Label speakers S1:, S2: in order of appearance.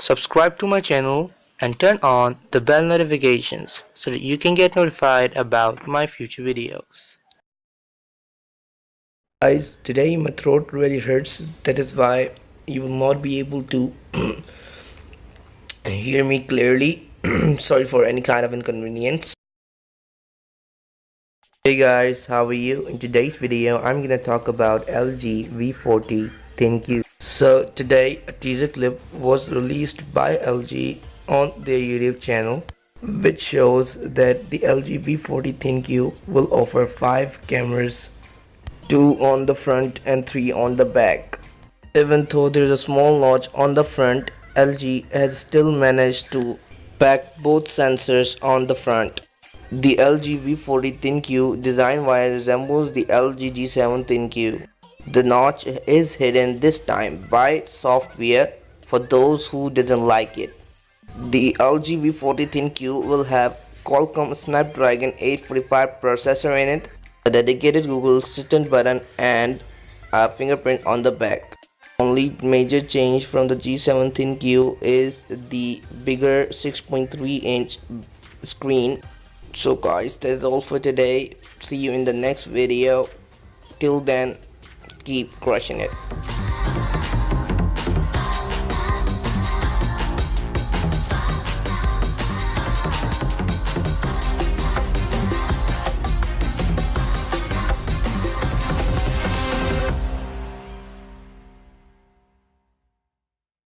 S1: subscribe to my channel and turn on the bell notifications so that you can get notified about my future videos. Guys, today my throat really hurts. That is why you will not be able to hear me clearly. Sorry for any kind of inconvenience. Hey guys, how are you? In today's video, I'm gonna talk about LG V40 ThinQ. So today, a teaser clip was released by LG on their YouTube channel, which shows that the LG V40 ThinQ will offer 5 cameras, 2 on the front and 3 on the back. Even though there is a small notch on the front, LG has still managed to pack both sensors on the front. The LG V40 ThinQ design-wise resembles the LG G7 ThinQ. The notch is hidden this time by software for those who doesn't like it. The LG V40 ThinQ will have Qualcomm Snapdragon 845 processor in it, a dedicated Google Assistant button and a fingerprint on the back. Only major change from the G7 ThinQ is the bigger 6.3-inch screen. So guys, that's all for today. See you in the next video. Till then, keep crushing it.